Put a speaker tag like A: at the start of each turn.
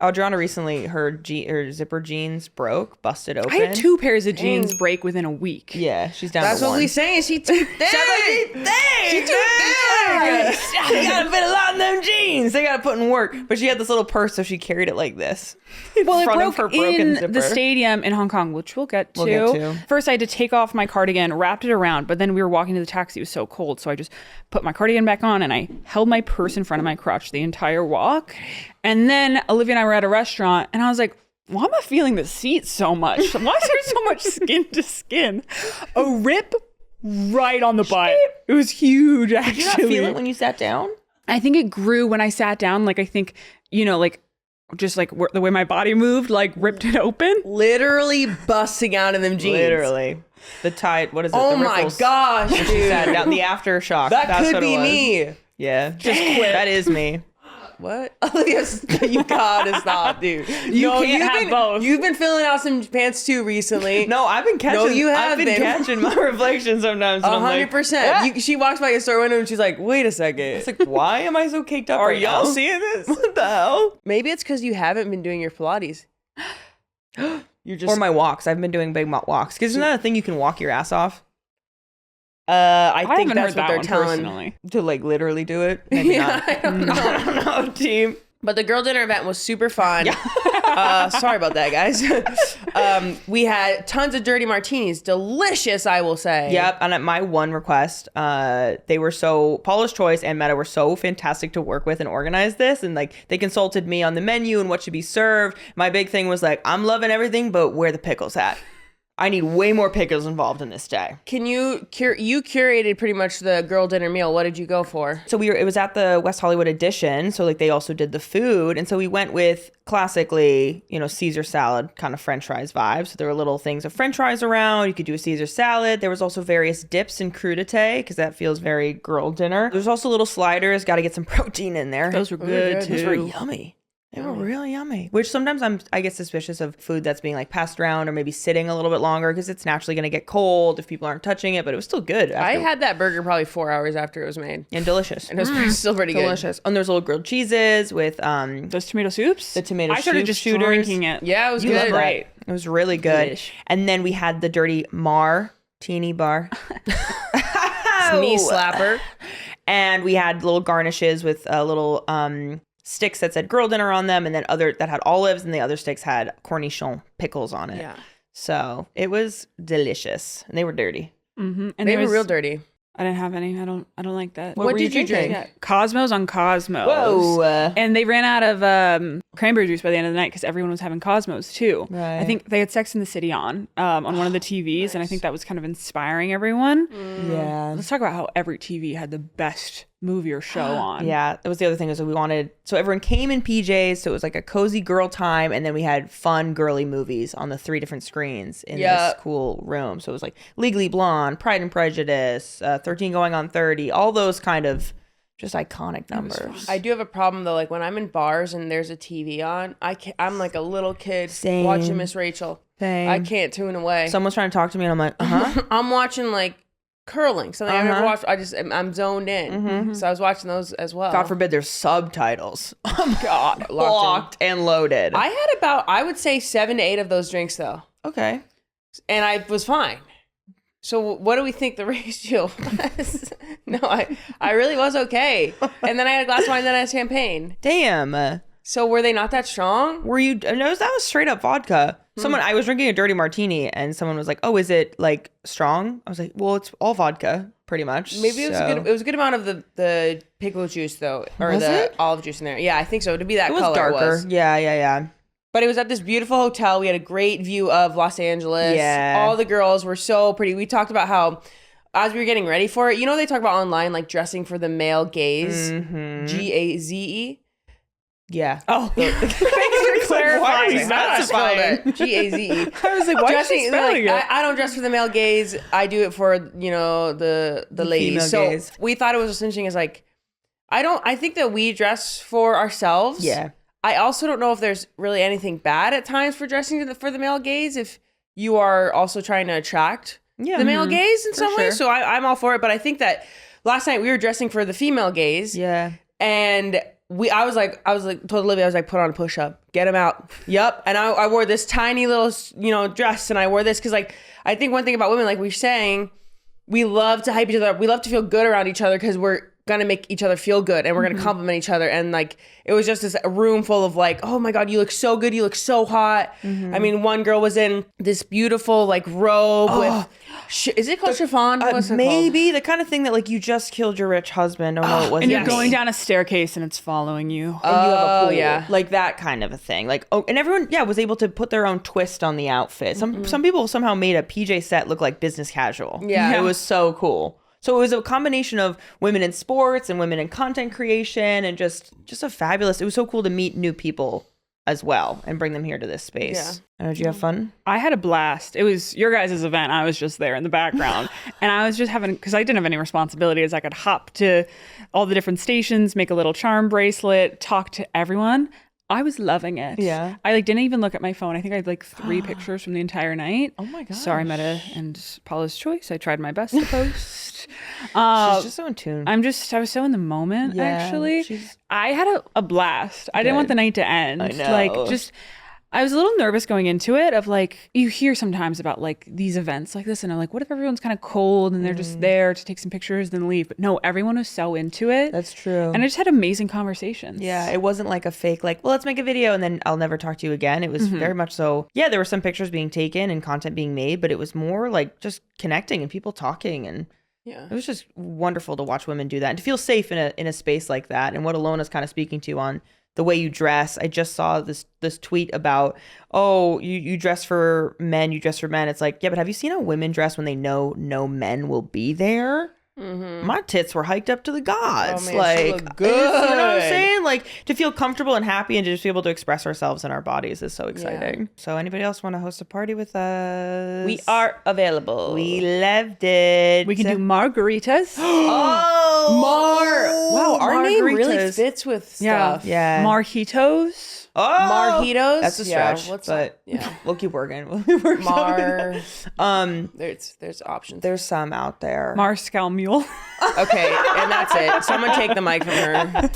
A: Adrianna recently, her zipper jeans broke, busted open.
B: I had 2 pairs of jeans break within a week.
A: Yeah, she's down
C: That's
A: to
C: what
A: one.
C: we saying. She too thick.
A: She too thick. You gotta fit a lot in them jeans. They gotta put in work. But she had this little purse, so she carried it like this.
B: Well, it
A: front of
B: broke
A: her broken
B: in
A: zipper.
B: the stadium in Hong Kong, which we'll get to.
A: We'll get to.
B: First, I had to take off my cardigan, wrapped it around, but then we were walking to the taxi. It was so cold, so I just put my cardigan back on and I held my purse in front of my crotch the entire walk. And then Olivia and I were at a restaurant, and I was like, why am I feeling the seat so much? Why is there so much skin to skin? A rip right on the butt. It was huge, actually.
A: Did you not feel it when you sat down?
B: I think it grew when I sat down. Like, I think, like, just like the way my body moved, like ripped it open.
C: Literally busting out in them jeans.
A: Literally. The tide, what is it?
C: Oh
A: the
C: my
A: ripples.
C: gosh,
A: She
C: dude.
A: sat down. The aftershock.
C: That
A: That's
C: could
A: what it
C: be
A: was.
C: me.
A: Yeah. Just quit. That is me.
C: What? Olivia's, you gotta stop, dude.
B: You can't have both.
C: You've been filling out some pants too recently.
A: No, I've been catching.
C: No, you have
A: I've been
C: been.
A: catching my reflection sometimes. and I'm like,
C: 100%. She walks by your store window and she's like, wait a second.
A: It's like, why am I so caked up?
C: Are
A: right
C: y'all
A: now?
C: seeing this?
A: What the hell?
C: Maybe it's because you haven't been doing your Pilates. You're just
A: Or my walks. I've been doing big walks. Because isn't that a thing you can walk your ass off?
C: I think
B: haven't
C: that's
B: heard
C: what
B: that
C: they're
B: one
C: telling.
B: personally.
A: To like literally do it? Maybe
C: Yeah,
A: not.
C: I don't know.
A: I don't know, team.
C: But the girl dinner event was super fun. Sorry about that, guys. We had tons of dirty martinis. Delicious, I will say.
A: Yep. And at my one request, they were Paula's Choice and Meta were so fantastic to work with and organize this. And like they consulted me on the menu and what should be served. My big thing was like, I'm loving everything, but where the pickles at? I need way more pickles involved in this day.
C: Can you curated pretty much the girl dinner meal. What did you go for?
A: So it was at the West Hollywood edition. So like they also did the food. And so we went with classically, Caesar salad kind of French fries vibes. So there were little things of French fries around. You could do a Caesar salad. There was also various dips and crudité because that feels very girl dinner. There's also little sliders. Got to get some protein in there.
B: Those were good, too.
A: Those were yummy. They were really yummy. Which sometimes I get suspicious of food that's being like passed around or maybe sitting a little bit longer because it's naturally going to get cold if people aren't touching it. But it was still good.
C: I had that burger probably 4 hours after it was made.
A: And delicious.
C: And it was still pretty good.
A: Delicious. And there's little grilled cheeses with
B: Those tomato soups?
A: the tomato
B: I started
A: soup
B: just
A: shooters.
B: drinking it.
C: Yeah, it was
A: You
C: good.
A: love that. It was really good.
B: Delish.
A: And then we had the dirty Maher-tinis bar.
C: Knee slapper.
A: And we had little garnishes with little sticks that said girl dinner on them, and then other that had olives, and the other sticks had cornichon pickles on it.
C: Yeah.
A: So it was delicious. And they were dirty.
B: Mm-hmm. And
C: They
B: there
C: were
B: was-
C: real dirty.
B: I didn't have any. I don't like that.
C: What
A: were
C: did you
A: drinking?
C: drink?
B: Yeah, Cosmos on Cosmos.
A: Whoa.
B: And they ran out of cranberry juice by the end of the night because everyone was having Cosmos too.
A: Right.
B: I think they had Sex in the City on one of the TVs, and I think that was kind of inspiring everyone.
A: Yeah.
B: Let's talk about how every TV had the best movie or show on.
A: Yeah, that was the other thing is that we wanted, so everyone came in PJs, so it was like a cozy girl time, and then we had fun girly movies on the 3 different screens in this cool room. So it was like Legally Blonde, Pride and Prejudice, 13 Going on 30, all those kind of just iconic numbers.
C: I do have a problem though. Like when I'm in bars and there's a TV on, I'm like a little kid
A: Same.
C: watching Miss Rachel.
A: Same.
C: I can't tune away.
A: Someone's trying to talk to me, and I'm like,
C: I'm watching like curling, something I've never
A: Uh-huh.
C: watched. I'm zoned in. So I was watching those as well.
A: God forbid there's subtitles. Oh God,
C: Locked in.
A: locked and loaded.
C: I had I would say 7 to 8 of those drinks though,
A: Okay.
C: and I was fine. So what do we think the ratio was? No, I really was okay. And then I had a glass of wine, then I had champagne.
A: Damn.
C: So were they not that strong?
A: Were you? No, that was straight up vodka. I was drinking a dirty martini, and someone was like, "Oh, is it like strong?" I was like, "Well, it's all vodka, pretty much."
C: Maybe it was
A: So-
C: a good. It was a good amount of the pickle juice though, or
A: Was
C: the
A: it?
C: olive juice in there. Yeah, I think so. To be that
A: It was
C: color,
A: darker.
C: it was.
A: Yeah.
C: But it was at this beautiful hotel. We had a great view of Los Angeles.
A: Yeah.
C: All the girls were so pretty. We talked about how, as we were getting ready for it, they talk about online, like dressing for the male gaze.
A: Mm-hmm.
C: Gaze.
A: Yeah.
B: Oh,
A: Thanks for
B: clarifying.
C: Gaze. Gaze.
B: I was like, why is she spelling it?
C: I don't dress for the male gaze. I do it for, the ladies.
A: female
C: So
A: gaze.
C: we thought it was as interesting as like, I think that we dress for ourselves.
A: Yeah.
C: I also don't know if there's really anything bad at times for dressing for the male gaze if you are also trying to attract the male gaze in some way.
A: sure.
C: So I'm all for it. But I think that last night we were dressing for the female gaze.
A: Yeah.
C: And I was like, told Olivia, I was like, put on a push-up, get him out. Yep. And I wore this tiny little, dress, and I wore this because, like, I think one thing about women, like we were saying, we love to hype each other up. We love to feel good around each other because we're gonna make each other feel good and we're gonna compliment each other. And like, it was just this room full of like, oh my God, you look so good, you look so hot. I mean, one girl was in this beautiful like robe with is it called chiffon? What's it
A: maybe the kind of thing that like you just killed your rich husband. Oh no, it wasn't.
B: And you're
A: me.
B: going down a staircase and it's following you.
A: And you have a pool.
C: Yeah.
A: Like that kind of a thing. Like, oh, and everyone, was able to put their own twist on the outfit. Some people somehow made a PJ set look like business casual.
C: Yeah.
A: It was so cool. So it was a combination of women in sports and women in content creation and just a fabulous, it was so cool to meet new people as well and bring them here to this space. Yeah. Did you have fun?
B: I had a blast. It was your guys' event. I was just there in the background. And I was just having, because I didn't have any responsibilities. I could hop to all the different stations, make a little charm bracelet, talk to everyone. I was loving it.
A: Yeah.
B: I like didn't even look at my phone. I think I had like 3 pictures from the entire night.
A: Oh my gosh.
B: Sorry, Meta and Paula's choice. I tried my best to post.
A: She's just so in tune.
B: I was so in the moment, actually.
A: she's-
B: I had a blast. I didn't want the night to end.
A: I know.
B: Like, I was a little nervous going into it of like, you hear sometimes about like these events like this and I'm like, what if everyone's kind of cold and they're just there to take some pictures then leave? But no, everyone was so into it.
A: That's true.
B: And I just had amazing conversations.
A: Yeah, it wasn't like a fake, like, well, let's make a video and then I'll never talk to you again. It was very much so, there were some pictures being taken and content being made, but it was more like just connecting and people talking. And it was just wonderful to watch women do that and to feel safe in a space like that. And what Alona's kind of speaking to on the way you dress. I just saw this tweet about, oh, you dress for men, you dress for men. It's like, yeah, but have you seen how women dress when they know no men will be there? My tits were hiked up to the gods.
C: Oh, man,
A: like,
C: she looked good.
A: You know what I'm saying? Like, to feel comfortable and happy and to just be able to express ourselves in our bodies is so exciting. Yeah. So anybody else want to host a party with us?
C: We are available.
A: We loved it.
B: We can do margaritas.
C: Wow, our name really
A: margaritas.
C: fits with stuff.
A: Yeah.
B: Marjitos.
A: Oh,
C: Marjitos.
A: that's a stretch,
C: what's
A: but
C: that?
A: we'll keep working. We'll keep working.
C: There's options.
A: There's some out there.
B: Moscow Mule.
C: Okay, and that's it. Someone take the mic from her.